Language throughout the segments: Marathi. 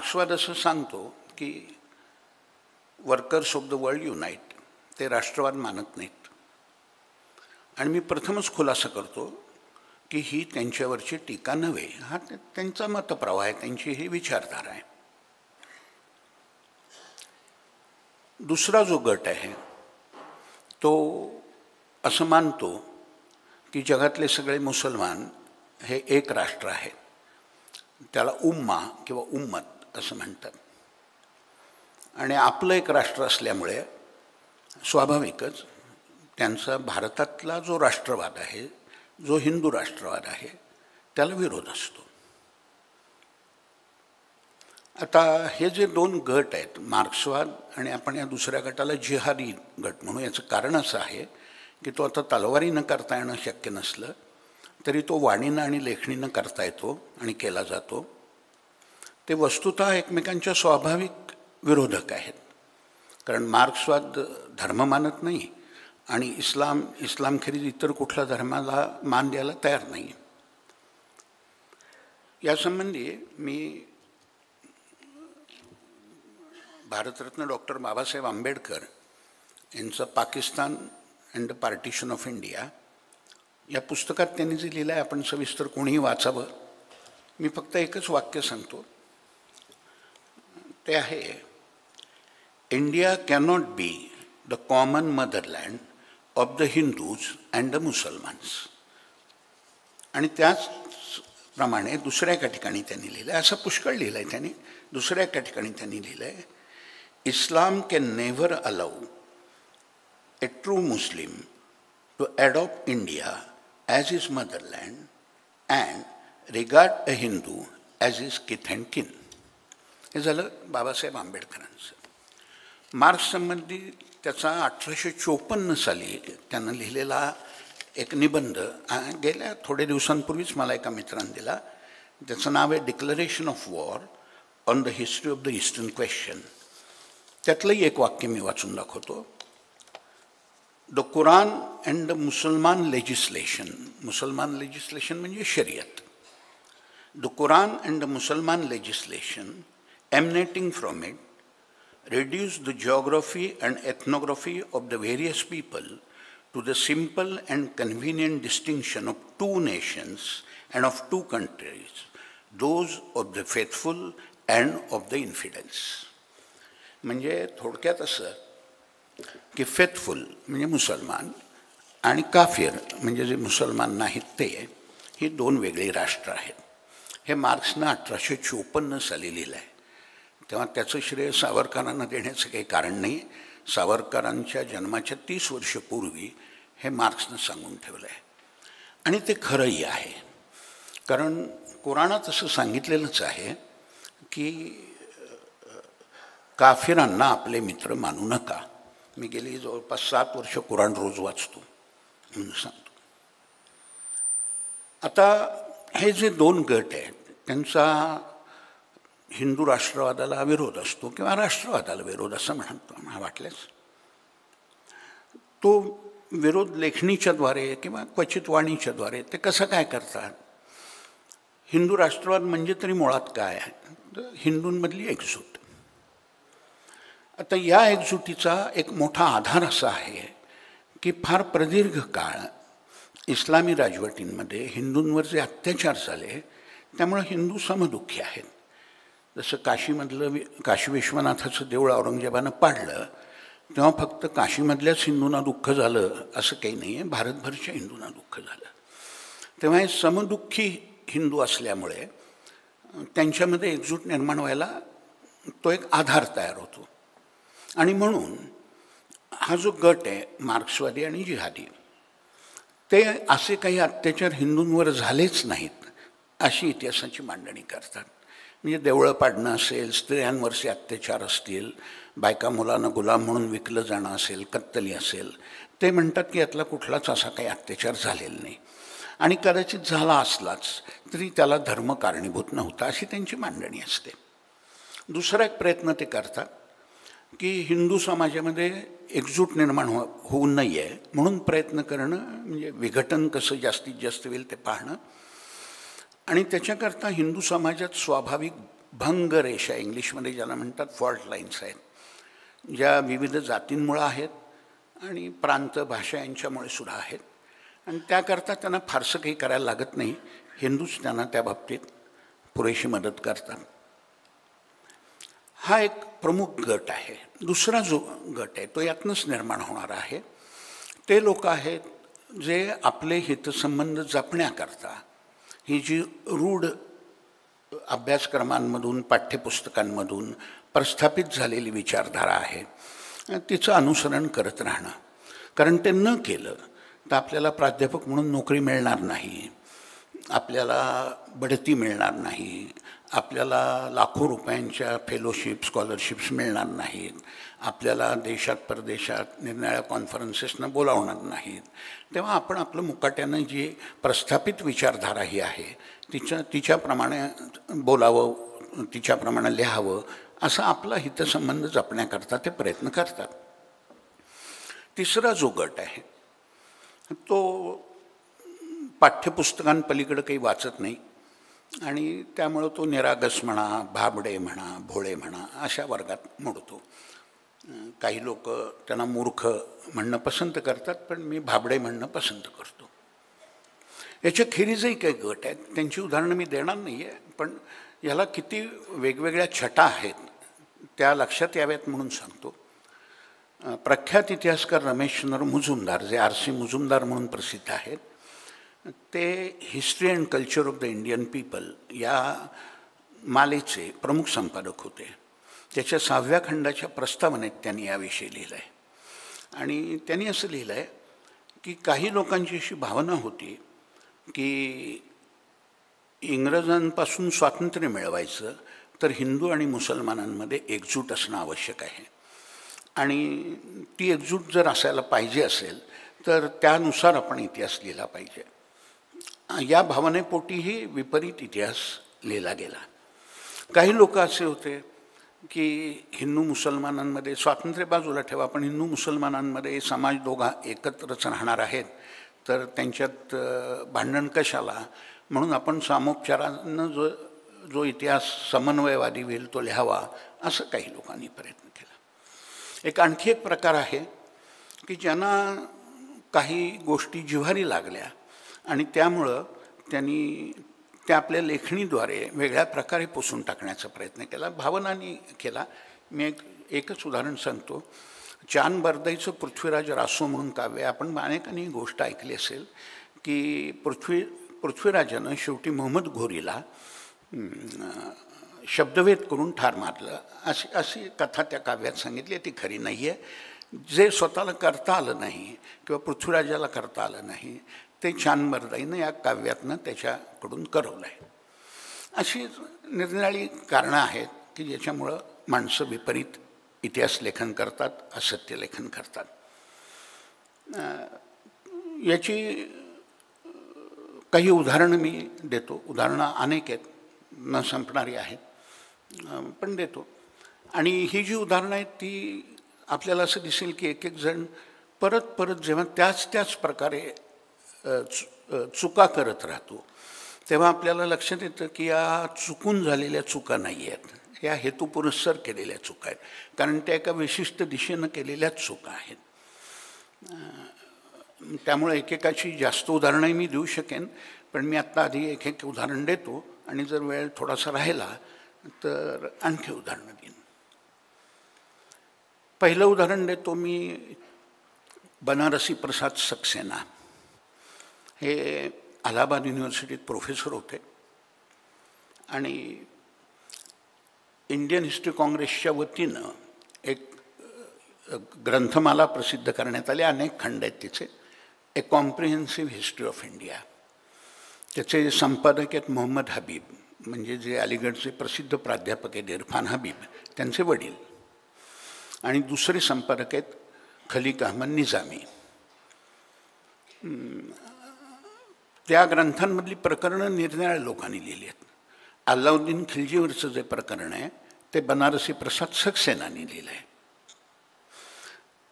मार्क्सवाद असं सांगतो की workers of the world unite, ते राष्ट्रवाद मानत नाहीत. आणि मी प्रथमच खुलासा करतो की ही त्यांच्यावरची टीका नव्हे, हा त्यांचा मतप्रवाह आहे, त्यांची ही विचारधारा आहे. दुसरा जो गट आहे तो असं मानतो की जगातले सगळे मुसलमान हे एक राष्ट्र आहे. त्याला उम्मा किंवा उम्मत असं म्हणतात. आणि आपलं एक राष्ट्र असल्यामुळे स्वाभाविकच त्यांचा भारतातला जो राष्ट्रवाद आहे, जो हिंदू राष्ट्रवाद आहे, त्याला विरोध असतो. आता हे जे दोन गट आहेत, मार्क्सवाद आणि आपण या दुसऱ्या गटाला जिहादी गट म्हणू, याचं कारण असं आहे की तो आता तलवारीनं करता येणं शक्य नसलं तरी तो वाणीनं आणि लेखणीनं करता येतो आणि केला जातो. ते वस्तुतः एकमेकांच्या स्वाभाविक विरोधक आहेत. कारण मार्क्सवाद धर्म मानत नाही आणि इस्लामखेरीज इतर कुठल्या धर्माला मान द्यायला तयार नाही. यासंबंधी मी भारतरत्न डॉक्टर बाबासाहेब आंबेडकर यांचं Pakistan and the partition of India या पुस्तकात त्यांनी जे लिहिलं आहे, आपण सविस्तर कोणीही वाचावं. मी फक्त एकच वाक्य सांगतो, ते आहे, India cannot be the common motherland of the Hindus and the Musalmans. आणि त्याचप्रमाणे दुसऱ्या एका ठिकाणी त्यांनी लिहिलं आहे, असं पुष्कळ लिहिलं आहे त्यांनी. दुसऱ्या एका ठिकाणी त्यांनी लिहिलं आहे, Islam can never allow a true Muslim to adopt India as his motherland and regard a Hindu as his kith and kin. हे झालं बाबासाहेब आंबेडकरांचं. मार्क्स संबंधी त्याचा 1854 साली त्यानं लिहिलेला एक निबंध गेल्या थोडे दिवसांपूर्वीच मला एका मित्रांनी दिला. त्याचं नाव आहे declaration of war on the history of the eastern question. त्यातलंही एक वाक्य मी वाचून दाखवतो. The Quran and the Musalman legislation, Musalman legislation म्हणजे शरीयत. The Quran and the Musalman legislation emanating from it reduce the geography and ethnography of the various people to the simple and convenient distinction of two nations and of two countries, those of the faithful and of the infidels. म्हणजे थोडक्यात असं की फेथफुल म्हणजे मुसलमान आणि काफिर म्हणजे जे मुसलमान नाहीत ते, ही दोन वेगळी राष्ट्र आहेत. हे मार्क्सनं 1854 साली लिहिलं आहे. तेव्हा त्याचं श्रेय सावरकरांना देण्याचं काही कारण नाही. सावरकरांच्या जन्माच्या 30 वर्षपूर्वी हे मार्क्सनं सांगून ठेवलं आहे. आणि ते खरंही आहे. कारण कुराणात असं सांगितलेलंच आहे की काफिरांना आपले मित्र मानू नका. मी गेली जवळपास 7 वर्ष कुराण रोज वाचतो म्हणून सांगतो. आता हे जे दोन गट आहेत त्यांचा हिंदू राष्ट्रवादाला विरोध असतो किंवा राष्ट्रवादाला विरोध असं म्हणतो मला वाटल्यास. तो विरोध लेखणीच्याद्वारे किंवा क्वचित वाणीच्याद्वारे ते कसं काय करतात. हिंदू राष्ट्रवाद म्हणजे तरी मुळात काय आहे, तर हिंदूंमधली एकजूट. आता या एकजुटीचा एक मोठा आधार असा आहे की फार प्रदीर्घ काळ इस्लामी राजवटींमध्ये हिंदूंवर जे अत्याचार झाले त्यामुळे हिंदू समदुःखी आहेत. जसं काशी विश्वनाथाचं देऊळ औरंगजेबानं पाडलं तेव्हा फक्त काशीमधल्याच हिंदूंना दुःख झालं असं काही नाही आहे, भारतभरच्या हिंदूंना दुःख झालं. तेव्हा हे समदुःखी हिंदू असल्यामुळे त्यांच्यामध्ये एकजूट निर्माण व्हायला तो एक आधार तयार होतो. आणि म्हणून हा जो गट आहे मार्क्सवादी आणि जिहादी, ते असे काही अत्याचार हिंदूंवर झालेच नाहीत अशी इतिहासाची मांडणी करतात. म्हणजे देवळं पाडणं असेल, स्त्रियांवरचे अत्याचार असतील, बायका मुलांना गुलाम म्हणून विकलं जाणं असेल, कत्तली असेल, ते म्हणतात की यातला कुठलाच असा काही अत्याचार झालेला नाही. आणि कदाचित झाला असलाच तरी त्याला धर्म कारणीभूत नव्हता अशी त्यांची मांडणी असते. दुसरा एक प्रयत्न ते करतात की हिंदू समाजामध्ये एकजूट निर्माण होऊ नये म्हणून प्रयत्न करणं, म्हणजे विघटन कसं जास्तीत जास्त होईल ते पाहणं. आणि त्याच्याकरता हिंदू समाजात स्वाभाविक भंग रेषा इंग्लिशमध्ये ज्याला म्हणतात फॉल्ट लाईन्स आहेत, ज्या विविध जातींमुळे आहेत आणि प्रांत भाषा यांच्यामुळे सुद्धा आहेत. आणि त्याकरता त्यांना फारसं काही करायला लागत नाही. हिंदूच त्यांना त्या बाबतीत पुरेशी मदत करतात. हा एक प्रमुख गट आहे. दुसरा जो गट आहे तो यातनंच निर्माण होणार आहे. ते लोक आहेत जे आपले हितसंबंध जपण्याकरता ही जी रूढ अभ्यासक्रमांमधून पाठ्यपुस्तकांमधून प्रस्थापित झालेली विचारधारा आहे तिचं अनुसरण करत राहणं. कारण ते न केलं तर आपल्याला प्राध्यापक म्हणून नोकरी मिळणार नाही, आपल्याला बढती मिळणार नाही, आपल्याला लाखो रुपयांच्या फेलोशिप स्कॉलरशिप्स मिळणार नाहीत, आपल्याला देशात परदेशात निरनिराळ्या कॉन्फरन्सेसना बोलावणार नाहीत. तेव्हा आपण आपलं मुकाट्यानं जी प्रस्थापित विचारधारा ही आहे तिच्याप्रमाणे बोलावं, तिच्याप्रमाणे लिहावं, असा आपला हितसंबंध जपण्याकरता ते प्रयत्न करतात. तिसरा जो गट आहे तो पाठ्यपुस्तकांपलीकडे काही वाचत नाही आणि त्यामुळं तो निरागस म्हणा, भाबडे म्हणा, भोळे म्हणा अशा वर्गात मोडतो. काही लोक त्यांना मूर्ख म्हणणं पसंत करतात, पण मी भाबडे म्हणणं पसंत करतो. याच्या खेरीजही काही गट आहेत, त्यांची उदाहरणं मी देणार नाही आहे, पण याला किती वेगवेगळ्या छटा आहेत त्या लक्षात याव्यात म्हणून सांगतो. प्रख्यात इतिहासकार रमेशचंद्र मुजुमदार, जे R.C. मुजुमदार म्हणून प्रसिद्ध आहेत, ते history and culture of the Indian people या मालेचे प्रमुख संपादक होते. त्याच्या 6व्या खंडाच्या प्रस्तावनेत त्यांनी याविषयी लिहिलं आहे. आणि त्यांनी असं लिहिलं आहे की काही लोकांची अशी भावना होती की इंग्रजांपासून स्वातंत्र्य मिळवायचं तर हिंदू आणि मुसलमानांमध्ये एकजूट असणं आवश्यक आहे आणि ती एकजूट जर असायला पाहिजे असेल तर त्यानुसार आपण इतिहास लिहिला पाहिजे. या भावनेपोटीही विपरीत इतिहास लिहिला गेला. काही लोक असे होते की हिंदू मुसलमानांमध्ये स्वातंत्र्य बाजूला ठेवा, पण हिंदू मुसलमानांमध्ये समाज दोघा एकत्रच राहणार आहेत तर त्यांच्यात भांडण कशाला, म्हणून आपण सामोपचारानं जो इतिहास समन्वयवादी होईल तो लिहावा, असं काही लोकांनी प्रयत्न केला. एक आणखी एक प्रकार आहे की ज्यांना काही गोष्टी जिव्हारी लागल्या आणि त्यामुळं त्यांनी त्या आपल्या लेखणीद्वारे वेगळ्या प्रकारे पुसून टाकण्याचा प्रयत्न केला, भावनांनी केला. मी एकच उदाहरण सांगतो. चांद बर्दाईचं पृथ्वीराज रासो म्हणून काव्य, आपण अनेकांनी गोष्ट ऐकली असेल की पृथ्वीराजानं शेवटी मोहम्मद घोरीला शब्दभेद करून ठार मारलं, अशी कथा त्या काव्यात सांगितली. ती खरी नाही आहे. जे स्वतःला करता आलं नाही किंवा पृथ्वीराजाला करता आलं नाही ते चांद बर्दाईनं या काव्यातनं त्याच्याकडून करवलं आहे. अशी निरनिराळी कारणं आहेत की ज्याच्यामुळं माणसं विपरीत इतिहास लेखन करतात, असत्य लेखन करतात. याची काही उदाहरणं मी देतो. उदाहरणं अनेक आहेत, न संपणारी आहेत, पण देतो. आणि ही जी उदाहरणं आहेत ती आपल्याला असं दिसेल की एक एक जण परत परत जेव्हा त्याच प्रकारे चुका करत राहतो तेव्हा आपल्याला लक्षात येतं की या चुकून झालेल्या चुका नाही आहेत, या हेतुपुरस्सर केलेल्या चुका आहेत, कारण त्या एका विशिष्ट दिशेनं केलेल्याच चुका आहेत. त्यामुळे एकेकाची जास्त उदाहरणंही मी देऊ शकेन, पण मी आत्ता आधी एक एक उदाहरण देतो आणि जर वेळ थोडासा राहिला तर आणखी उदाहरणं देईन. पहिलं उदाहरण देतो मी. बनारसी प्रसाद सक्सेना हे अलाहाबाद युनिव्हर्सिटीत प्रोफेसर होते आणि इंडियन हिस्ट्री काँग्रेसच्या वतीनं एक ग्रंथमाला प्रसिद्ध करण्यात आली. अनेक खंड आहेत तिचे. ए कॉम्प्रिहेन्सिव्ह हिस्ट्री ऑफ इंडिया. त्याचे संपादक आहेत मोहम्मद हबीब, म्हणजे जे अलीगडचे प्रसिद्ध प्राध्यापक आहेत इरफान हबीब, त्यांचे वडील. आणि दुसरे संपादक आहेत खलीक अहमद निजामी. त्या ग्रंथांमधली प्रकरणं निरनिराळ्या लोकांनी लिहिली आहेत. अल्लाउद्दीन खिल्जीवरचं जे प्रकरण आहे ते बनारसी प्रसाद सक्सेनानी लिहिलं आहे.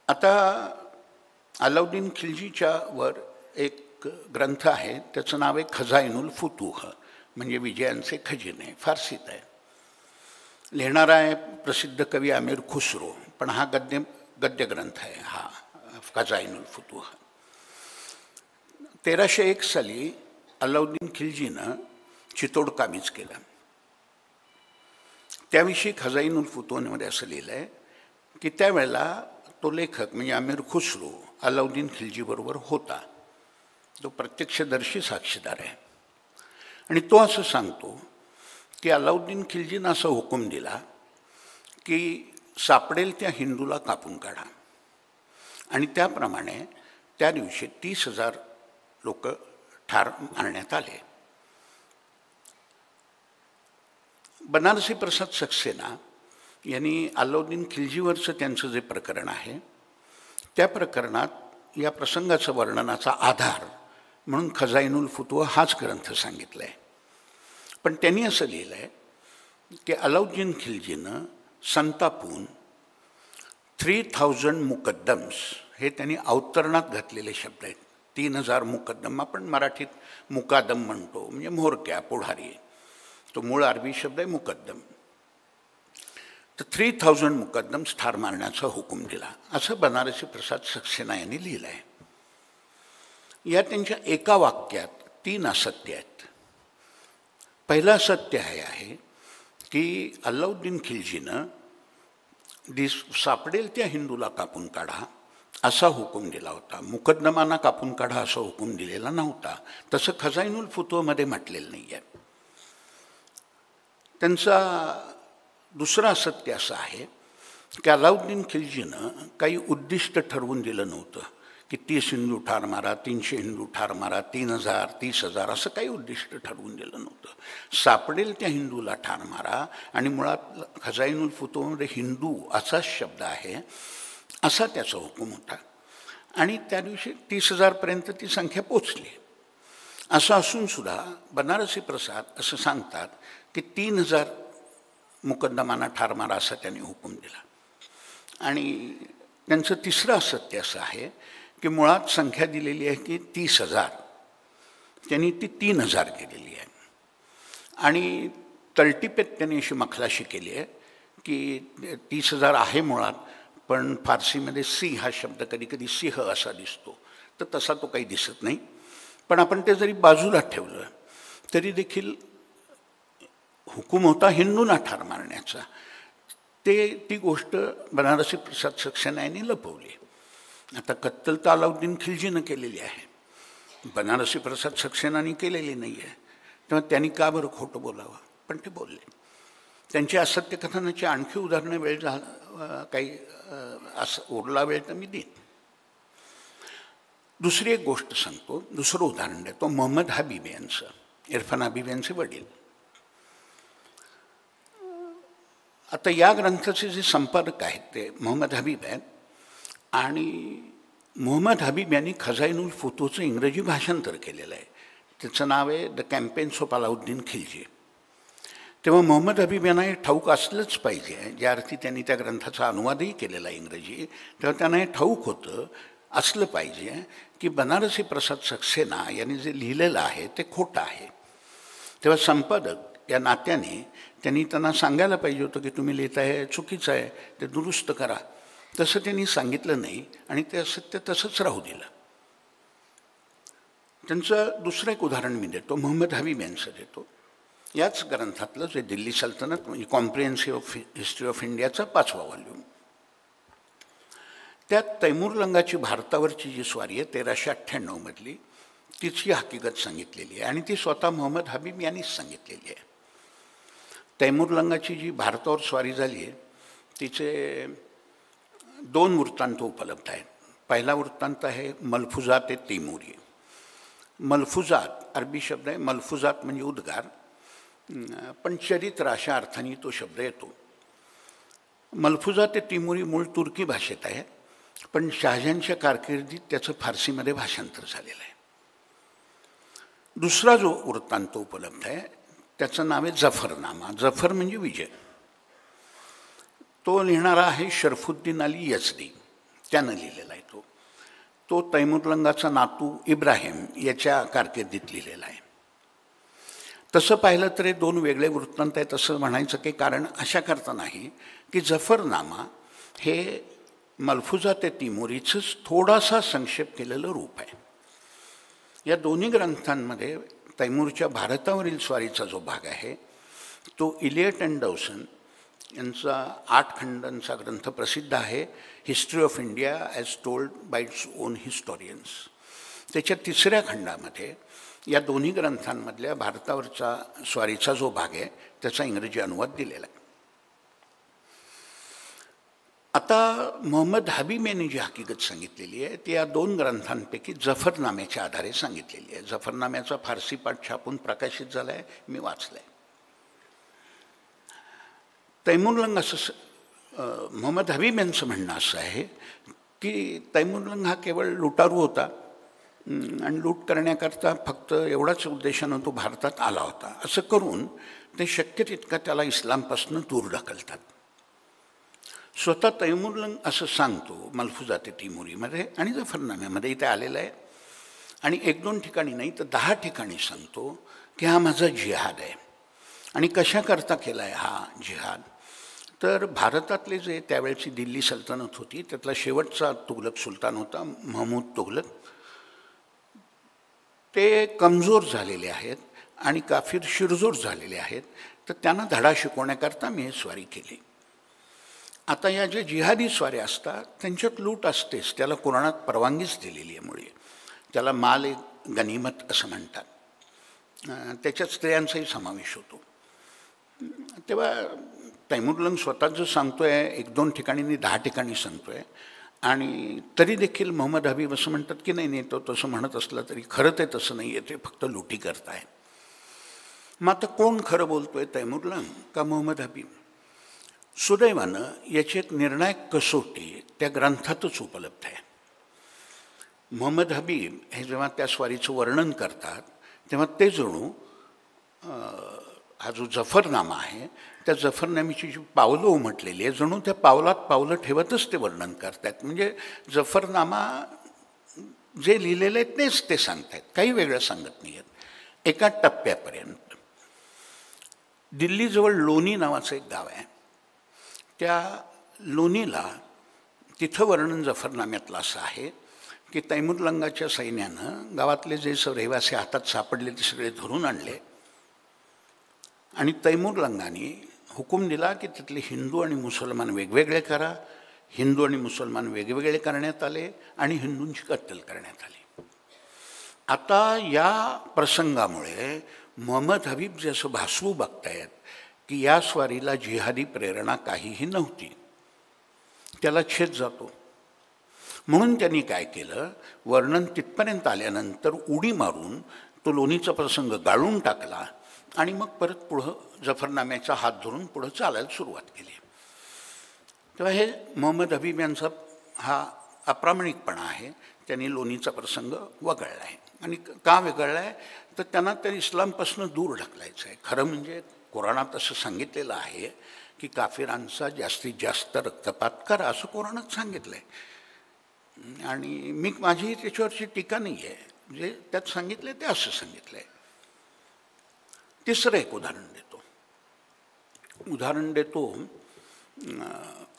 आता अल्लाउद्दीन खिल्जीच्या वर एक ग्रंथ आहे, त्याचं नाव आहे खजाइनुल फुतूह, म्हणजे विजयांचे खजिने, फारसीत आहे. लिहिणारा आहे प्रसिद्ध कवी अमीर खुसरो, पण हा गद्यग्रंथ आहे हा खजाइनुल फुतूह. 1301 साली अलाउद्दीन खिलजीनं चितोड काबीज केला. त्याविषयी खजाइनुल फुतूहमध्ये असं लिहिलं आहे की त्यावेळेला तो लेखक म्हणजे अमीर खुसरो अलाउद्दीन खिलजीबरोबर होता. तो प्रत्यक्षदर्शी साक्षीदार आहे. आणि तो असं सांगतो की अलाउद्दीन खिलजीनं असा हुकूम दिला की सापडेल त्या हिंदूला कापून काढा. आणि त्याप्रमाणे त्या दिवशी 30,000 लोक ठार मारण्यात आले. बनारसी प्रसाद सक्सेना यांनी अलाउद्दीन खिलजीवरचं त्यांचं जे प्रकरण आहे त्या प्रकरणात या प्रसंगाचं वर्णनाचा आधार म्हणून खजाइनुल फुतूह हाच ग्रंथ सांगितला आहे. पण त्यांनी असं लिहिलं आहे की अलाउद्दीन खिलजीनं संतापून 3000 मुकद्दम्स हे त्यांनी अवतरणात घातलेले शब्द आहेत. 3000 मुकद्दम आपण मराठीत मुकादम म्हणतो, म्हणजे म्होरक्या पुढारी. तो मूळ अरबी शब्द आहे मुकद्दम. तर 3000 मुकद्दम्स ठार मारण्याचा हुकूम दिला असं बनारसी प्रसाद सक्सेना यांनी लिहिलं आहे. या त्यांच्या एका वाक्यात 3 असत्य आहेत. पहिलं असत्य हे आहे की अलाउद्दीन खिलजीनं सापडेल त्या हिंदूला कापून काढा असा हुकूम दिला होता. मुकद्दमांना कापून काढा असा हुकूम दिलेला नव्हता. तसं खजाइनुल फुतूहमध्ये म्हटलेलं नाही आहे. त्यांचा दुसरं असत्य असं आहे की अलाउद्दीन खिलजीनं काही उद्दिष्ट ठरवून दिलं नव्हतं की 30 हिंदू ठार मारा, 300 हिंदू ठार मारा, 3000, 30,000 असं काही उद्दिष्ट ठरवून दिलं नव्हतं. सापडेल त्या हिंदूला ठार मारा. आणि मुळात खजाइनुल फुतूहमध्ये हिंदू असाच शब्द आहे असा त्याचा हुकूम होता. आणि त्या दिवशी 30,000पर्यंत ती संख्या पोचली. असं असूनसुद्धा बनारसी प्रसाद असं सांगतात की 3000 मुकद्दमांना ठार मारा असा त्यांनी हुकूम दिला. आणि त्यांचं तिसरं असत्य असं आहे की मुळात संख्या दिलेली आहे की 30,000, त्यांनी ती 3000 केलेली आहे. आणि तळटीपेत त्यांनी अशी मखलाशी केली आहे की 30,000 आहे मुळात, पण फारसीमध्ये सी हा शब्द कधी कधी सिंह असा दिसतो, तर तसा तो काही दिसत नाही. पण आपण ते जरी बाजूला ठेवलं तरी देखील हुकूम होता हिंदूंना ठार मारण्याचा. ती गोष्ट बनारसी प्रसाद सक्सेना यांनी लपवली. आता कत्तल तर अलाउद्दीन खिलजीनं केलेली आहे, बनारसी प्रसाद सक्सेनाने केलेली नाही आहे. तेव्हा त्यांनी का बरं खोटं बोलावं? पण ते बोलले. त्यांची असत्य कथनाची आणखी उदाहरणं वेळ काही असं उरला वेळ तर मी देईन. दुसरी एक गोष्ट सांगतो, दुसरं उदाहरण देतो. मोहम्मद हबीब यांचं, इरफान हबीब यांचे वडील. आता या ग्रंथाचे जे संपादक आहेत ते मोहम्मद हबीब आहेत. आणि मोहम्मद हबीब यांनी खजाइनुल फुतूहचं इंग्रजी भाषांतर केलेलं आहे. त्याचं नाव आहे the campaigns of Alauddin Khilji. तेव्हा मोहम्मद हबीब यांना हे ठाऊक असलंच पाहिजे, ज्या अर्थी त्यांनी त्या ग्रंथाचा अनुवादही केलेला आहे इंग्रजी, तेव्हा त्यांना हे ठाऊक होतं असलं पाहिजे की बनारसी प्रसाद सक्सेना यांनी जे लिहिलेलं आहे ते खोटं आहे. तेव्हा संपादक या नात्याने त्यांनी त्यांना सांगायला पाहिजे होतं की तुम्ही लिहिताय हे चुकीचं आहे, ते दुरुस्त करा. तसं त्यांनी सांगितलं नाही आणि ते असत्य तसंच राहू दिलं. त्यांचं दुसरं एक उदाहरण मी देतो, मोहम्मद हबीब यांचं देतो. याच ग्रंथातलं जे दिल्ली सल्तनत म्हणजे कॉम्प्रिहेन्सिव्ह हिस्ट्री ऑफ इंडियाचा 5वा व्हॉल्यूम, त्यात तैमूरलंगाची भारतावरची जी स्वारी आहे 1398मधली, तिची हकीकत सांगितलेली आहे. आणि ती स्वतः मोहम्मद हबीब यांनीच सांगितलेली आहे. तैमूरलंगाची जी भारतावर स्वारी झाली आहे तिचे 2 वृत्तांत उपलब्ध आहेत. पहिला वृत्तांत आहे मलफुजात तैमूरी. मलफुजात अरबी शब्द आहे, मलफुजात म्हणजे उद्गार, पण चरित्र अशा अर्थाने तो शब्द येतो. मलफुजात तैमूरी मूळ तुर्की भाषेत आहे, पण शहाजहानच्या कारकिर्दीत त्याचं फारसीमध्ये भाषांतर झालेलं आहे. दुसरा जो वृत्तांत उपलब्ध आहे त्याचं नाव आहे जफरनामा. जफर म्हणजे विजय. तो लिहिणारा आहे शरफुद्दीन अली यजदी, त्यानं लिहिलेला आहे. तो तैमूरलंगाचा नातू इब्राहिम याच्या कारकिर्दीत लिहिलेला आहे. तसं पाहिलं तर हे दोन वेगळे वृत्तांत आहेत असं म्हणायचं काही कारण अशाकरता नाही की जफरनामा हे मलफुजात तिमुरीचंच थोडासा संक्षेप केलेलं रूप आहे. या दोन्ही ग्रंथांमध्ये तैमूरच्या भारतावरील स्वारीचा जो भाग आहे तो इलियट अँड डौसन यांचा 8 खंडांचा ग्रंथ प्रसिद्ध आहे, history of India as told by its own historians. त्याच्या 3ऱ्या खंडामध्ये या दोन्ही ग्रंथांमधल्या भारतावरचा स्वारीचा जो भाग आहे त्याचा इंग्रजी अनुवाद दिलेला आहे. आता मोहम्मद हबीब यांनी जी हकीकत सांगितलेली आहे ती या 2 ग्रंथांपैकी जफरनाम्याच्या आधारे सांगितलेली आहे. जफरनाम्याचा फारसी पाठ छापून प्रकाशित झाला आहे, मी वाचलं आहे. तैमूरलंग असं मोहम्मद हबीब यांचं म्हणणं असं आहे की तैमूरलंग हा केवळ लुटारू होता आणि लूट करण्याकरता फक्त एवढाच उद्देशानं तो भारतात आला होता. असं करून ते शक्य तितका त्याला इस्लामपासून दूर ढकलतात. स्वतः तैमूरलंग असं सांगतो मलफुजात तिमुरीमध्ये आणि जफरनाम्यामध्ये इथे आलेलं आहे आणि 1-2 ठिकाणी नाही तर 10 ठिकाणी सांगतो की हा माझा जिहाद आहे. आणि कशाकरता केला आहे हा जिहाद, तर भारतातले जे त्यावेळची दिल्ली सल्तनत होती त्यातला शेवटचा तुघलक सुलतान होता महमूद तुघलक, ते कमजोर झालेले आहेत आणि काफीर शिरजोर झालेले आहेत, तर त्यांना धडा शिकवण्याकरता मी हे स्वारी केली. आता या जे जिहादी स्वारे असतात त्यांच्यात लूट असतेच, त्याला कुराणात परवानगीच दिलेली आहे. मुळे त्याला माल गनिमत असं म्हणतात. त्याच्यात स्त्रियांचाही समावेश होतो. तेव्हा तैमूरलंग स्वतः जो सांगतो आहे 1-2 ठिकाणी 10 ठिकाणी सांगतो आहे आणि तरी देखील मोहम्मद हबीब असं म्हणतात की नाही तो तसं म्हणत असलं तरी खरं ते तसं नाही आहे, ते फक्त लुटी करताय. मग आता कोण खरं बोलतो आहे, तैमूरलंग का मोहम्मद हबीब? सुदैवानं याची एक निर्णायक कसोटी त्या ग्रंथातच उपलब्ध आहे. मोहम्मद हबीब हे जेव्हा त्या स्वारीचं वर्णन करतात तेव्हा ते जणू हा जो जफरनामा आहे त्या जफरनाम्याची जी पावलं उमटलेली आहे जणू त्या पावलात पावलं ठेवतच ते वर्णन करतात. म्हणजे जफरनामा जे लिहिलेले आहेत तेच ते सांगतात, काही वेगळं सांगत नाही आहेत. एका टप्प्यापर्यंत दिल्लीजवळ लोणी नावाचं एक गाव आहे, त्या लोणीला तिथं वर्णन जफरनाम्यातलं असं आहे की तैमूरलंगाच्या सैन्यानं गावातले जे रहिवासी हातात सापडले ते सगळे धरून आणले आणि तैमूरलंगाने हुकूम दिला की तिथले हिंदू आणि मुसलमान वेगवेगळे करा. हिंदू आणि मुसलमान वेगवेगळे करण्यात आले आणि हिंदूंची कत्तल करण्यात आली. आता या प्रसंगामुळे मोहम्मद हबीब जे असं भासवू बघतायत की या स्वारीला जिहादी प्रेरणा काहीही नव्हती, त्याला छेद जातो. म्हणून त्यांनी काय केलं, वर्णन तिथपर्यंत आल्यानंतर उडी मारून तो लोणीचा प्रसंग गाळून टाकला आणि मग परत पुढं जफरनाम्याचा हात धरून पुढं चालायला सुरुवात केली. तेव्हा हे मोहम्मद हबीब यांचा हा अप्रामाणिकपणा आहे. त्यांनी लोणीचा प्रसंग वगळला आहे. आणि का वगळला आहे तर त्यांना त्या इस्लामपासून दूर ढकलायचं आहे. खरं म्हणजे कुराणात असं सांगितलेलं आहे की काफिरांचा जास्तीत जास्त रक्तपात करा असं कुराणात सांगितलं आहे. आणि मी माझी त्याच्यावरची टीका नाही आहे, जे त्यात सांगितलं आहे ते असं सांगितलं आहे. तिसरं एक उदाहरण देतो.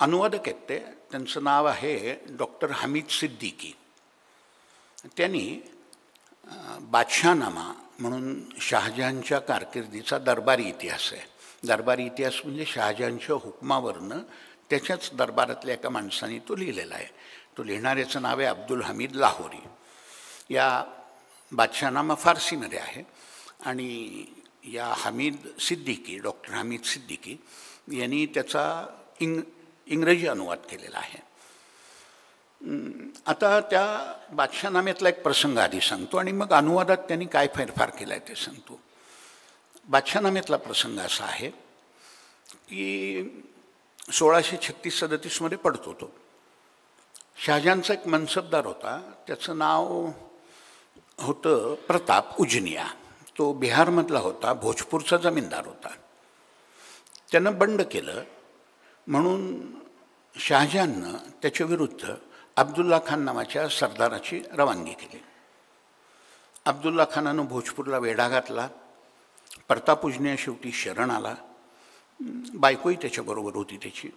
अनुवादक आहेत ते, त्यांचं नाव आहे डॉक्टर हमीद सिद्दीकी. त्यांनी बादशाहनामा म्हणून शहाजहानच्या कारकिर्दीचा दरबारी इतिहास आहे. दरबारी इतिहास म्हणजे शहाजहानच्या हुकमावरनं त्याच्याच दरबारातल्या एका माणसाने तो लिहिलेला आहे. तो लिहिणाऱ्याचं नाव आहे अब्दुल हमीद लाहोरी. या बादशाहनामा फारसीमध्ये आहे आणि या हमीद सिद्दीकी, डॉक्टर हमीद सिद्दीकी यांनी त्याचा इंग्रजी अनुवाद केलेला आहे. आता त्या बादशाहनाम्यातला एक प्रसंग आधी सांगतो आणि मग अनुवादात त्यांनी काय फेरफार केला आहे ते सांगतो. बादशाहनाम्यातला प्रसंग असा आहे की 1636-37 पडतो तो. शहाजहानचा एक मनसबदार होता, त्याचं नाव होतं प्रताप उजनिया. तो बिहारमधला होता, भोजपूरचा जमीनदार होता. त्यानं बंड केलं म्हणून शहाजहाननं त्याच्या विरुद्ध अब्दुल्ला खान नावाच्या सरदाराची रवानगी केली. अब्दुल्ला खानानं भोजपूरला वेढा घातला प्रतापउजन्या शेवटी शरण आला. बायकोही त्याच्याबरोबर होती त्याची.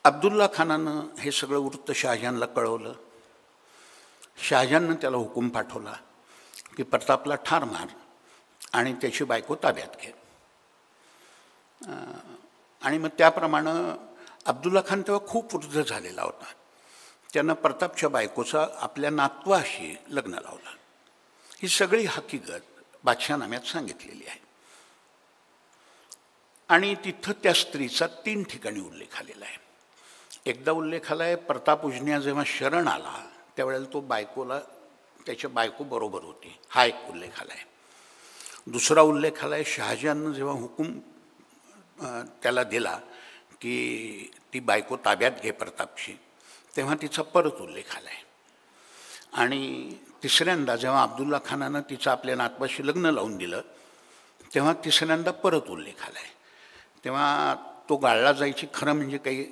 अब्दुल्ला खानानं हे सगळं वृत्त शहाजहानला कळवलं. शहाजहाननं त्याला हुकूम पाठवला की प्रतापला ठार मार आणि त्याची बायको ताब्यात घे. आणि मग त्याप्रमाणे अब्दुल्ला खान तेव्हा खूप वृद्ध झालेला होता. त्यानं प्रतापच्या बायकोचा आपल्या नातवाशी लग्न लावलं. ही सगळी हकीकत बादशाहनाम्यात सांगितलेली आहे. आणि तिथं त्या स्त्रीचा 3 ठिकाणी उल्लेख आलेला आहे. एकदा उल्लेख आला आहे प्रतापउजन्या जेव्हा शरण आला त्यावेळेला तो बायकोला त्याच्या बायकोबरोबर होती, हा एक उल्लेख आला आहे. दुसरा उल्लेख आला आहे शहाजहाननं जेव्हा हुकूम त्याला दिला की ती बायको ताब्यात घे प्रतापची, तेव्हा तिचा परत उल्लेख आला आहे. आणि तिसऱ्यांदा जेव्हा अब्दुल्ला खानानं तिचं आपल्या नातवाशी लग्न लावून दिलं तेव्हा तिसऱ्यांदा परत उल्लेख आला आहे. तेव्हा तो गाळला जायची खरं म्हणजे काही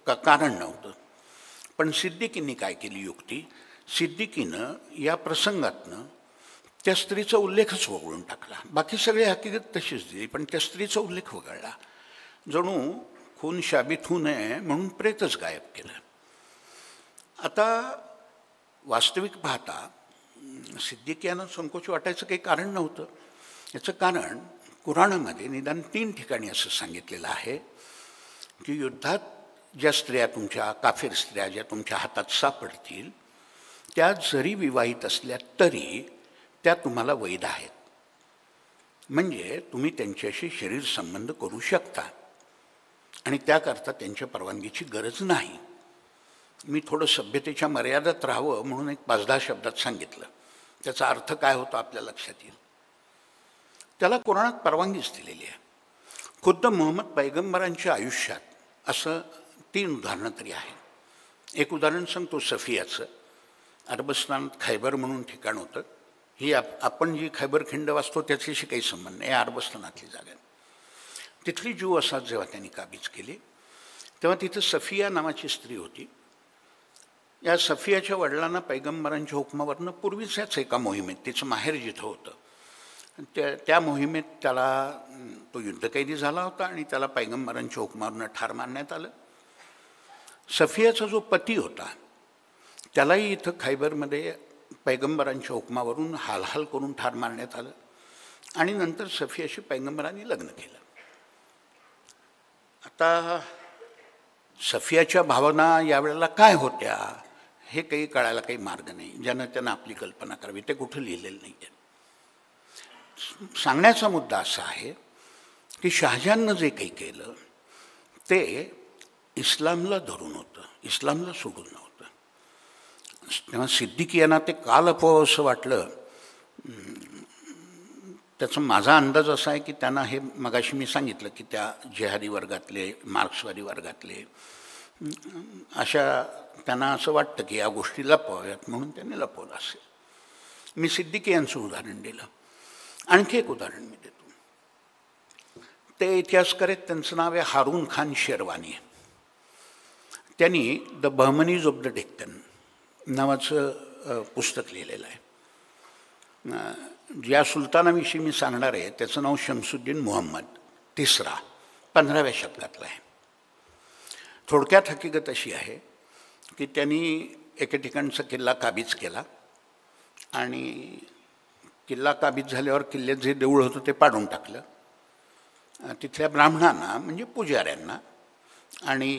कारण नव्हतं. पण सिद्दीकींनी काय केली युक्ती, सिद्दीकीनं या प्रसंगातनं त्या स्त्रीचा उल्लेखच वगळून टाकला. बाकी सगळी हकीकत तशीच दिली पण त्या स्त्रीचा उल्लेख वगळला. जणू खून शाबित होऊ नये म्हणून प्रेतच गायब केलं. आता वास्तविक पाहता सिद्दीकी यांना संकोच वाटायचं काही कारण नव्हतं. याचं कारण कुराणामध्ये निदान 3 ठिकाणी असं सांगितलेलं आहे की युद्धात ज्या स्त्रिया तुमच्या काफिर स्त्रिया ज्या तुमच्या हातात सापडतील त्या जरी विवाहित असल्या तरी त्या तुम्हाला वैध आहेत. म्हणजे तुम्ही त्यांच्याशी शरीर संबंध करू शकता आणि त्याकरता त्यांच्या परवानगीची गरज नाही. मी थोडं सभ्यतेच्या मर्यादेत राहावं म्हणून एक 5-10 शब्दात सांगितलं. त्याचा अर्थ काय होतो आपल्या लक्षात येईल. त्याला कुराणात परवानगीच दिलेली आहे. खुद्द मोहम्मद पैगंबरांच्या आयुष्यात असं 3 उदाहरणं तरी आहेत. एक उदाहरण सांगतो सफियाचं. अरबस्तानात खैबर म्हणून ठिकाण होतं. ही आपण जी खैबर खिंड वाचतो त्याच्याशी काही संबंध नाही, अरबस्तानातली जागा. तिथली ज्यू वसाहत जेव्हा त्यांनी काबीज केली तेव्हा तिथं सफिया नावाची स्त्री होती. या सफियाच्या वडिलांना पैगंबरांच्या हुकमावरनं पूर्वीच्याच एका मोहिमेत, तिचं माहेर जिथं होतं त्या मोहिमेत त्याला तो युद्धकैदी झाला होता आणि त्याला पैगंबरांच्या हुकमावरनं ठार मारण्यात आलं. सफियाचा जो पती होता त्यालाही इथं खैबरमध्ये पैगंबरांच्या हुकमावरून हालहाल करून ठार मारण्यात आलं. आणि नंतर सफियाशी पैगंबरांनी लग्न केलं. आता सफियाच्या भावना यावेळेला काय होत्या हे काही कळायला काही मार्ग नाही. ज्यानं त्यानं आपली कल्पना करावी, ते कुठं लिहिलेलं नाही आहे. सांगण्याचा मुद्दा असा आहे की शहाजहाननं जे काही केलं ते इस्लामला धरून होतं, इस्लामला सोडून नव्हतं. तेव्हा सिद्दीकी यांना ते का लपवावं असं वाटलं त्याचा माझा अंदाज असा आहे की त्यांना हे मगाशी मी सांगितलं की त्या जेहादी वर्गातले मार्क्सवादी वर्गातले अशा त्यांना असं वाटतं की या गोष्टी लपवाव्यात म्हणून त्यांनी लपवलं असेल. मी सिद्दीकी यांचं उदाहरण दिलं. आणखी एक उदाहरण मी देतो. ते इतिहासकार आहेत, त्यांचं नाव आहे हारून खान शेरवानी. त्यांनी द बहमनीज ऑफ द डेक्कन नावाचं पुस्तक लिहिलेलं आहे. ज्या सुलतानाविषयी मी सांगणार आहे त्याचं नाव शमसुद्दीन मुहम्मद तिसरा, 15व्या शतकातला आहे. थोडक्यात हकीकत अशी आहे की त्यांनी एके ठिकाणचा किल्ला काबीज केला आणि किल्ला काबीज झाल्यावर किल्ल्यात जे देऊळ होतं ते पाडून टाकलं. तिथल्या ब्राह्मणांना म्हणजे पुजाऱ्यांना आणि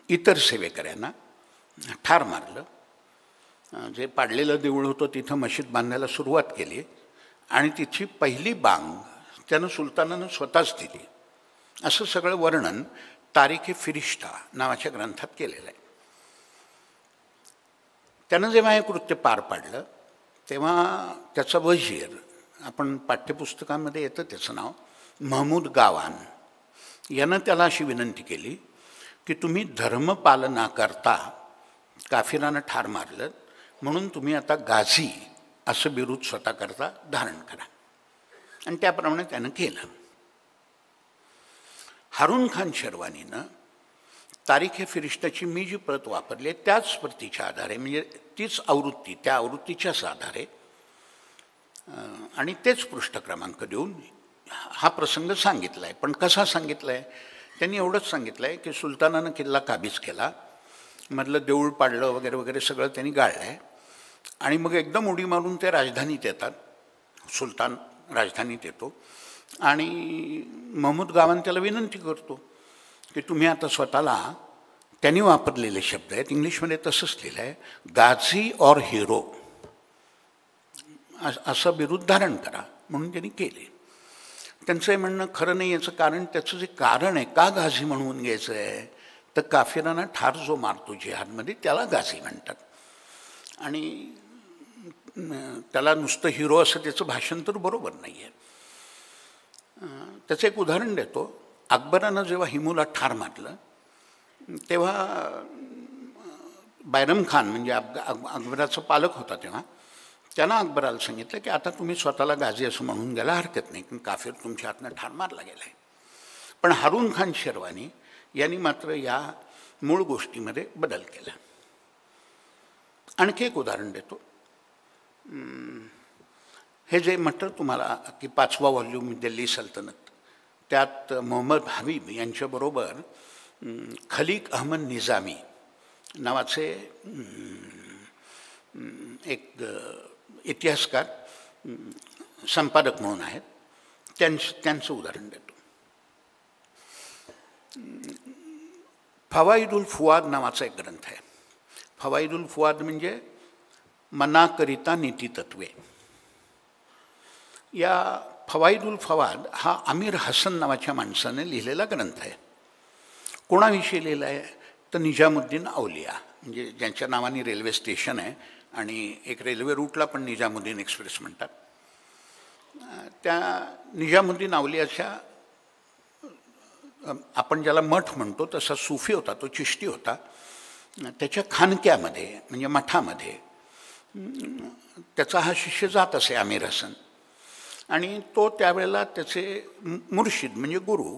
इतर सेवेकऱ्यांना ठार मारलं. जे पाडलेलं देऊळ होतं तिथं मशीद बांधायला सुरुवात केली आणि तिची पहिली बांग त्यानं सुलतानानं स्वतःच दिली. असं सगळं वर्णन तारीख-ए-फिरिश्ता नावाच्या ग्रंथात केलेलं आहे. त्यानं जेव्हा हे कृत्य पार पाडलं तेव्हा त्याचा वजीर, आपण पाठ्यपुस्तकामध्ये येतं त्याचं नाव महमूद गावान, यानं त्याला अशी विनंती केली की तुम्ही धर्मपालनाकरता काफिरांना ठार मारलं म्हणून तुम्ही आता गाझी असं बिरूद स्वतःकरता धारण करा. आणि त्याप्रमाणे त्यानं केलं. हारून खान शेरवानीनं तारीख-ए-फिरिश्ताची मी जी प्रत वापरली त्याच प्रतीच्या आधारे, म्हणजे तीच आवृत्ती, त्या आवृत्तीच्याच आधारे आणि तेच पृष्ठ क्रमांक देऊन हा प्रसंग सांगितला आहे. पण कसा सांगितला आहे? त्यांनी एवढंच सांगितलं आहे की सुलतानानं किल्ला काबीज केला, मधलं देऊळ पाडलं वगैरे वगैरे सगळं त्यांनी गाळलं आहे, आणि मग एकदम उडी मारून ते राजधानीत येतात. सुलतान राजधानीत येतो आणि महमूद गावान त्याला विनंती करतो की तुम्ही आता स्वतःला, त्यांनी वापरलेले शब्द आहेत, इंग्लिशमध्ये तसंच लिहिलं आहे, गाझी और हिरो असं बिरुद धारण करा, म्हणून त्यांनी केले. त्यांचं हे म्हणणं खरं नाही. याचं कारण, त्याचं जे कारण आहे का गाझी म्हणून घ्यायचं आहे, तर काफिरांना ठार जो मारतो जिहादमध्ये त्याला गाझी म्हणतात, आणि त्याला नुसतं हिरो असं त्याचं भाषांतर बरोबर नाही आहे. त्याचं एक उदाहरण देतो. अकबरानं जेव्हा हिमूला ठार मारलं तेव्हा बैरम खान म्हणजे अकबराचा पालक होता तेव्हा, त्यानं अकबराला सांगितलं की आता तुम्ही स्वतःला गाझी असं म्हणून गेला हरकत नाही, पण काफिर तुमच्या हातनं ठार मारला गेला आहे. पण हारून खान शेरवानी यांनी मात्र या मूळ गोष्टीमध्ये बदल केला. आणखी एक उदाहरण देतो. हे जे म्हटलं तुम्हाला की 5वा व्हॉल्यूम दिल्ली सल्तनत, त्यात मोहम्मद हबीब यांच्याबरोबर खलीक अहमद निजामी नावाचे एक इतिहासकार संपादक म्हणून आहेत, त्यांचं उदाहरण देतो. फवाईदुल फुआद नावाचा एक ग्रंथ आहे. फवाईदुल फुआद म्हणजे मनाकरिता नीतितत्वे. या फवाईदुल फवाद हा अमीर हसन नावाच्या माणसाने लिहिलेला ग्रंथ आहे. कोणाविषयी लिहिला आहे तर निजामुद्दीन औलिया, म्हणजे ज्यांच्या नावाने रेल्वे स्टेशन आहे आणि एक रेल्वे रूटला पण निजामुद्दीन एक्सप्रेस म्हणतात. त्या निजामुद्दीन औलियाच्या, आपण ज्याला मठ म्हणतो तसा सुफी होता, तो चिश्ती होता. त्याच्या खानक्यामध्ये म्हणजे मठामध्ये त्याचा हा शिष्य जात असे अमीर हसन, आणि तो त्यावेळेला त्याचे मुर्शिद म्हणजे गुरु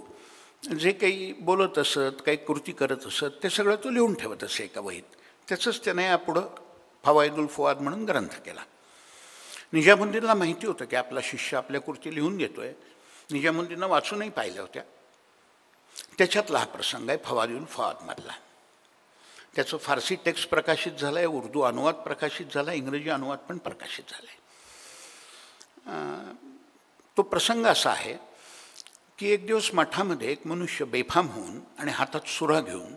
जे काही बोलत असत, काही कृती करत असत, ते सगळं तो लिहून ठेवत असे एका वहीत. त्याचंच त्याने यापुढं फवाईदुल फुआद म्हणून ग्रंथ केला. निजामुद्दीनला माहिती होतं की आपला शिष्य आपल्या कृती लिहून घेतोय. निजामुद्दीननं वाचूनही पाहिल्या होत्या. त्याच्यातला हा प्रसंग आहे फवाईदुल फुआदमधला. त्याचं फारसी टेक्स्ट प्रकाशित झालं आहे, उर्दू अनुवाद प्रकाशित झाला आहे, इंग्रजी अनुवाद पण प्रकाशित झाला आहे. तो प्रसंग असा आहे की एक दिवस मठामध्ये एक मनुष्य बेफाम होऊन आणि हातात सुरा घेऊन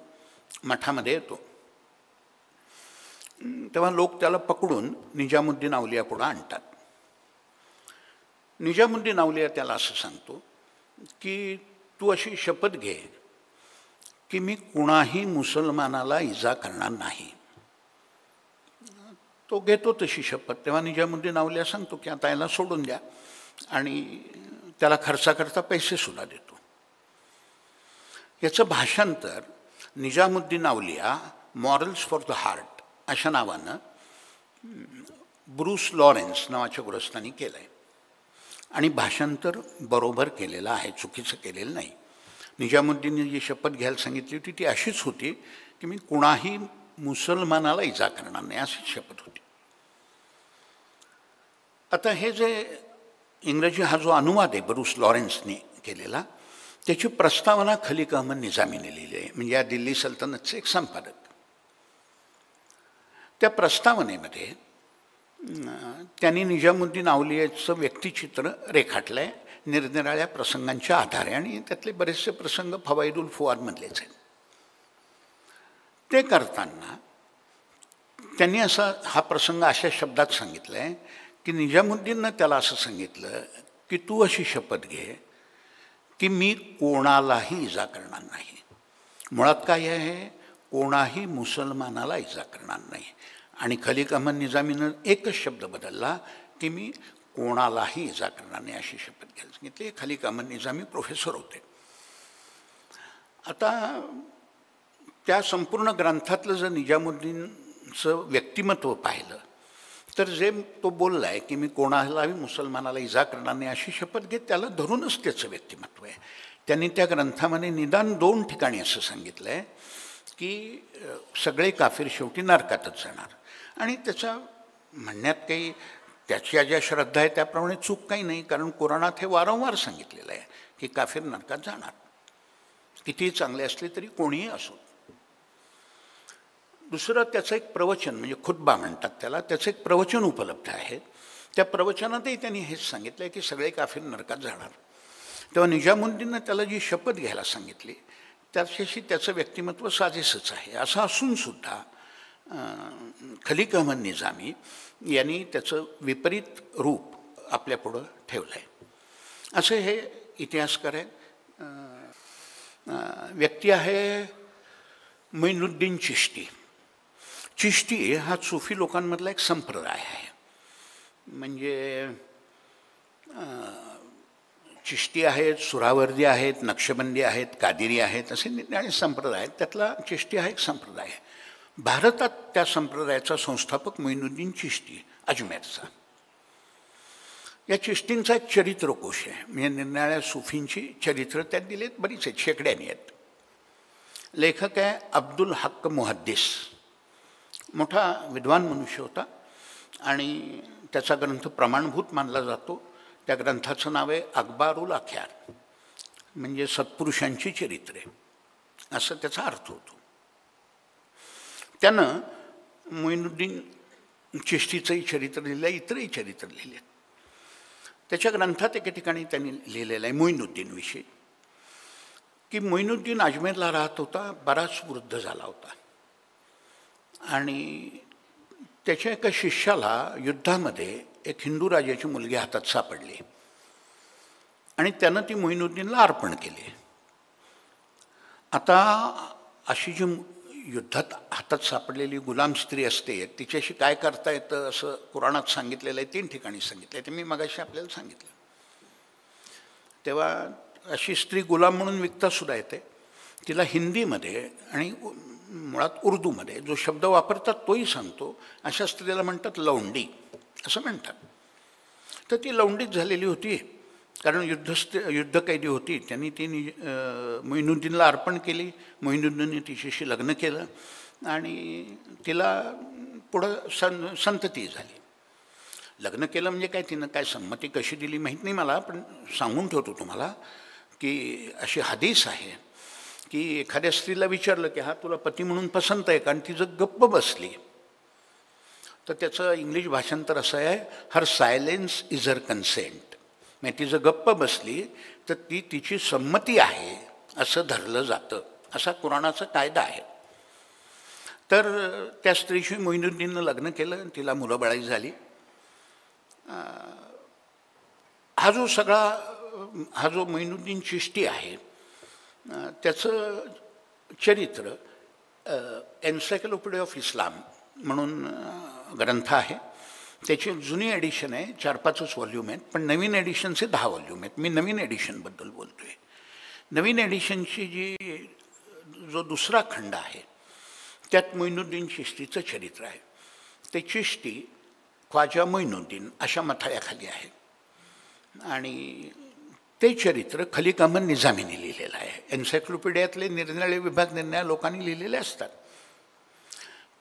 मठामध्ये येतो. तेव्हा लोक त्याला पकडून निजामुद्दीन औलियापुढं आणतात. निजामुद्दीन औलिया त्याला असं सांगतो की तू अशी शपथ घे की मी कुणाही मुसलमानाला इजा करणार नाही. तो घेतो तशी शपथ. तेव्हा निजामुद्दीन औलिया सांगतो की आता याला सोडून द्या, आणि त्याला खर्चाकरता पैसेसुद्धा देतो. याचं भाषांतर निजामुद्दीन औलिया मॉरल्स फॉर द हार्ट अशा नावानं ब्रूस लॉरेन्स नावाच्या गृहस्थांनी केलं आहे, आणि भाषांतर बरोबर केलेलं आहे, चुकीचं केलेलं नाही. निजामुद्दीनने जी शपथ घ्यायला सांगितली होती ती अशीच होती की मी कुणाही मुसलमानाला इजा करणार नाही, अशीच शपथ होती. आता हे जे इंग्रजी हा जो अनुवाद आहे ब्रूस लॉरेन्सने केलेला, त्याची प्रस्तावना खलीक अहमद निजामीने लिहिली आहे, म्हणजे या दिल्ली सल्तनतचे एक संपादक. त्या प्रस्तावनेमध्ये त्यांनी निजामुद्दीन औलियाचं व्यक्तिचित्र रेखाटलं आहे निरनिराळ्या प्रसंगांच्या आधारे, आणि त्यातले बरेचसे प्रसंग फवाईदुल फुआदमधलेच आहेत. ते करताना त्यांनी असा हा प्रसंग अशा शब्दात सांगितला आहे की निजामुद्दीननं त्याला असं सांगितलं की तू अशी शपथ घे की मी कोणालाही इजा करणार नाही. मुळात काय आहे, कोणाही मुसलमानाला इजा करणार नाही. आणि खलीक अहमद निजामीनं एकच शब्द बदलला की मी कोणालाही इजा करणार नाही अशी शपथ घ्यायला सांगितली. खलीक अहमद निजामी प्रोफेसर होते. आता त्या संपूर्ण ग्रंथातलं जर निजामुद्दीनचं व्यक्तिमत्व पाहिलं तर जे तो बोलला आहे की मी कोणालाही मुसलमानाला इजा करणार नाही अशी शपथ घेत, त्याला धरूनच त्याचं व्यक्तिमत्व आहे. त्यांनी त्या ग्रंथामध्ये निदान 2 ठिकाणी असं सांगितलं आहे की सगळे काफिर शेवटी नरकातच जाणार. आणि त्याच्या म्हणण्यात काही त्याच्या ज्या श्रद्धा आहे त्याप्रमाणे चूक काही नाही, कारण कुराणात हे वारंवार सांगितलेलं आहे की काफिर नरकात जाणार, कितीही चांगले असले तरी कोणीही असो. दुसरं त्याचं एक प्रवचन, म्हणजे खुतबा म्हणतात त्याला, त्याचं एक प्रवचन उपलब्ध आहे. त्या प्रवचनातही त्यांनी हेच सांगितलं आहे की सगळे काफिर नरकात जाणार. तेव्हा निजामुद्दीननं त्याला जी शपथ घ्यायला सांगितली त्याच्याशी त्याचं व्यक्तिमत्व साजेसच आहे. असं असूनसुद्धा खलीक अहमद निजामी यांनी त्याचं विपरीत रूप आपल्यापुढं ठेवलं आहे. असं हे इतिहासकार आहेत. व्यक्ती आहे मोइनुद्दीन चिश्ती. चिश्ती हा सुफी लोकांमधला एक संप्रदाय आहे. म्हणजे चिश्ती आहेत, सुरावर्दी आहेत, नक्षबंदी आहेत, कादिरी आहेत, असे निरनिराळे संप्रदाय आहेत. त्यातला चिश्ती हा एक संप्रदाय आहे. भारतात त्या संप्रदायाचा संस्थापक मोइनुद्दीन चिश्ती अजमेरचा. या चिश्तींचा एक चरित्रकोश आहे, म्हणजे निरनिराळ्या सुफींची चरित्र त्यात दिलेत, बरीच आहेत, शेकड्यानी आहेत. लेखक आहे अब्दुल हक मुहद्दिस. मोठा विद्वान मनुष्य होता आणि त्याचा ग्रंथ प्रमाणभूत मानला जातो. त्या ग्रंथाचं नाव आहे अखबारुल अख्यार, म्हणजे सत्पुरुषांची चरित्रे असं त्याचा अर्थ होतो. त्यानं मोइनुद्दीन चिश्तीचंही चरित्र लिहिलं आहे, इतरही चरित्र लिहिले आहेत. त्याच्या ग्रंथात एके ठिकाणी त्यांनी लिहिलेलं आहे मोइनुद्दीनविषयी की मोइनुद्दीन अजमेरला राहत होता, बराच वृद्ध झाला होता आणि त्याच्या एका शिष्याला युद्धामध्ये एक हिंदू राजाची मुलगी हातात सापडली आणि त्यानं ती मोइनुद्दीनला अर्पण केली. आता अशी जी युद्धात हातात सापडलेली गुलाम स्त्री असते तिच्याशी काय करता येतं असं पुराणात सांगितलेलं आहे. 3 ठिकाणी सांगितलं आहे, ते मी मगाशी आपल्याला सांगितलं. तेव्हा अशी स्त्री गुलाम म्हणून विकतासुद्धा येते. तिला हिंदीमध्ये आणि मुळात उर्दूमध्ये जो शब्द वापरतात तोही सांगतो. अशा स्त्रीला म्हणतात लवंडी असं म्हणतात. तर ती लवंडीच झालेली होती, कारण युद्धकैदी होती. त्यांनी ती मोइनुद्दीनला अर्पण केली. मोइनुद्दीनने तिच्याशी लग्न केलं आणि तिला पुढं संतती झाली. लग्न केलं म्हणजे काय, तिनं काय संमती कशी दिली माहीत नाही मला, पण सांगून ठेवतो तुम्हाला की अशी हदीस आहे की एखाद्या स्त्रीला विचारलं की हा तुला पती म्हणून पसंत आहे का, आणि ती जर गप्प बसली तर त्याचं इंग्लिश भाषांतर असं आहे, हर सायलेन्स इज हर कन्सेंट. म्हणजे ती जर गप्प बसली तर ती तिची संमती आहे असं धरलं जातं, असा कुराणाचा कायदा आहे. तर त्या स्त्रीशी मोइनुद्दीननं लग्न केलं, तिला मुलं बाळी झाली. हा जो मोइनुद्दीन चिश्ती आहे त्याचं चरित्र एन्सायक्लोपीडिया ऑफ इस्लाम म्हणून ग्रंथ आहे. त्याची जुनी एडिशन आहे, 4-5 व्हॉल्यूम आहेत, पण नवीन एडिशनचे 10 व्हॉल्यूम आहेत. मी नवीन एडिशनबद्दल बोलतो आहे. नवीन एडिशनची जो दुसरा खंड आहे त्यात मोइनुद्दीन चिश्तीचं चरित्र आहे. ते चिश्ती ख्वाजा मोइनुद्दीन अशा मथाळ्याखाली आहे आणि ते चरित्र खलीक अहमद निजामीने लिहिलेलं आहे. एन्सायक्लोपीडियातले निरनिराळे विभाग निरनिराळ्या लोकांनी लिहिलेले असतात.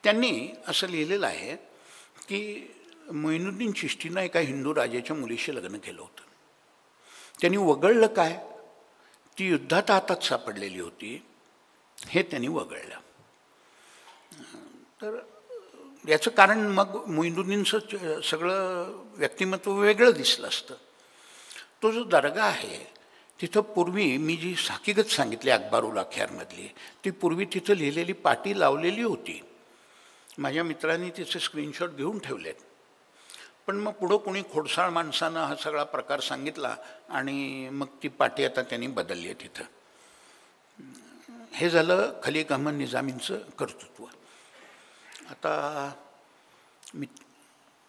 त्यांनी असं लिहिलेलं आहे की मोइनुद्दीन चिश्तीनं एका हिंदू राजाच्या मुलीशी लग्न केलं होतं. त्यांनी वगळलं काय, ती युद्धात हातात सापडलेली होती हे त्यांनी वगळलं. तर याचं कारण मग मोइनुद्दीनचं सगळं व्यक्तिमत्व वेगळं दिसलं असतं. तो जो दर्गा आहे तिथं पूर्वी मी जी हकीकत सांगितली अखबारुल अख्यारमधली, ती पूर्वी तिथं लिहिलेली पाटी लावलेली होती. माझ्या मित्रांनी तिचे स्क्रीनशॉट घेऊन ठेवलेत. पण मग पुढं कोणी खोडसाळ माणसानं हा सगळा प्रकार सांगितला आणि मग ती पाटी आता त्यांनी बदलली आहे तिथं. हे झालं खलीक अहमद निजामींचं कर्तृत्व. आता मी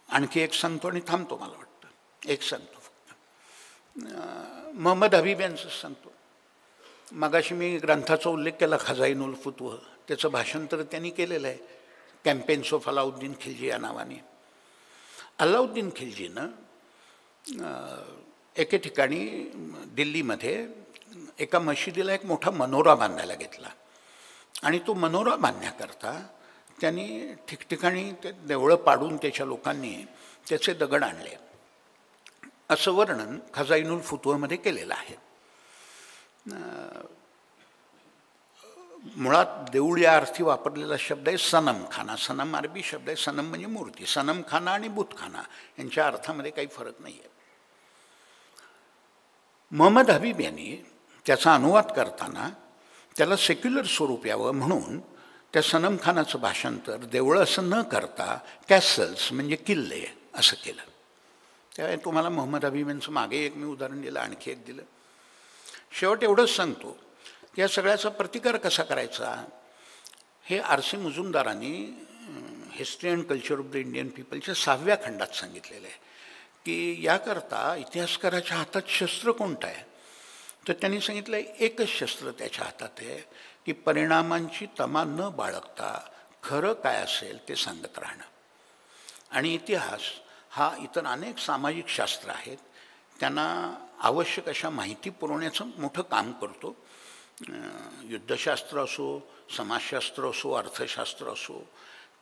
आणखी एक सांगतो आणि थांबतो. मला वाटतं एक सांगतो फक्त. मोहम्मद हबीब यांचं सांगतो. मगाशी मी ग्रंथाचा उल्लेख केला खजाईनुल फुतवह, त्याचं भाषांतर त्यांनी केलेलं आहे कॅम्पेन्स ऑफ अलाउद्दीन खिलजी या नावाने. अलाउद्दीन खिलजीनं एके ठिकाणी दिल्लीमध्ये एका मशिदीला एक मोठा मनोरा बांधायला घेतला आणि तो मनोरा बांधण्याकरता त्यांनी ठिकठिकाणी ते देवळं पाडून त्याच्या लोकांनी त्याचे दगड आणले असं वर्णन खजाइनुल फुतुहमध्ये केलेलं आहे. मुळात देऊळ या अर्थी वापरलेला शब्द आहे सनमखाना. सनम अरबी शब्द आहे. सनम म्हणजे मूर्ती. सनमखाना आणि बुतखाना यांच्या अर्थामध्ये काही फरक नाही आहे. मोहम्मद हबीब यांनी त्याचा अनुवाद करताना त्याला सेक्युलर स्वरूप यावं म्हणून त्या सनमखानाचं भाषांतर देवळं असं न करता कॅसल्स म्हणजे किल्ले असं केलं. त्यावेळी तुम्हाला मोहम्मद हबीब यांचं मागे एक मी उदाहरण दिलं, आणखी एक दिलं. शेवट एवढंच सांगतो की या सगळ्याचा प्रतिकार कसा करायचा हे आर.सी. मुजुमदारांनी history and culture of the Indian पीपलच्या 6व्या खंडात सांगितलेलं आहे की याकरता इतिहासकाराच्या हातात शस्त्र कोणतं आहे. तर त्यांनी सांगितलं एकच शस्त्र त्याच्या हातात आहे की परिणामांची तमा न बाळगता खरं काय असेल ते सांगत राहणं. आणि इतिहास हा इतर अनेक सामाजिक शास्त्र आहेत त्यांना आवश्यक अशा माहिती पुरवण्याचं मोठं काम करतो. युद्धशास्त्र असो, समाजशास्त्र असो, अर्थशास्त्र असो,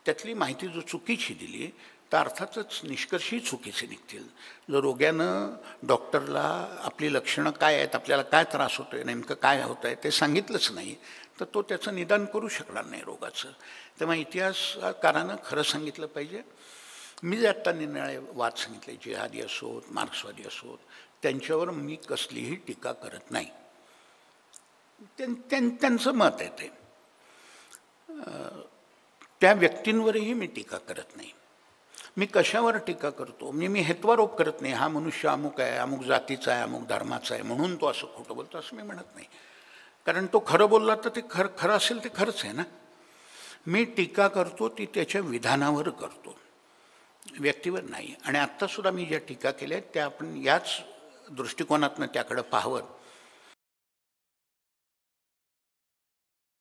त्यातली माहिती जो चुकीची दिली तर अर्थातच निष्कर्षही चुकीचे निघतील. जर रोग्यानं डॉक्टरला आपली लक्षणं काय आहेत, आपल्याला काय त्रास होतो आहे, नेमकं काय होतं आहे ते सांगितलंच नाही तर तो त्याचं निदान करू शकणार नाही रोगाचं. तेव्हा इतिहासकारानं खरं सांगितलं पाहिजे. मी जे आत्ता निराळे वाद सांगितले, जिहादी असोत, मार्क्सवादी असोत, त्यांच्यावर मी कसलीही टीका करत नाही. त्यांचं मत आहे ते. त्या व्यक्तींवरही मी टीका करत नाही. मी कशावर टीका करतो म्हणजे मी हेत्वारोप करत नाही. हा मनुष्य अमुक आहे, अमुक जातीचा आहे, अमुक धर्माचा आहे म्हणून तो असं खोटं बोलतो असं मी म्हणत नाही. कारण तो खरं बोलला तर ते खरं असेल ते खरंच आहे ना. मी टीका करतो ती त्याच्या विधानावर करतो, व्यक्तीवर नाही. आणि आत्तासुद्धा मी ज्या टीका केल्या त्या आपण याच दृष्टिकोनातनं त्याकडं पाहावं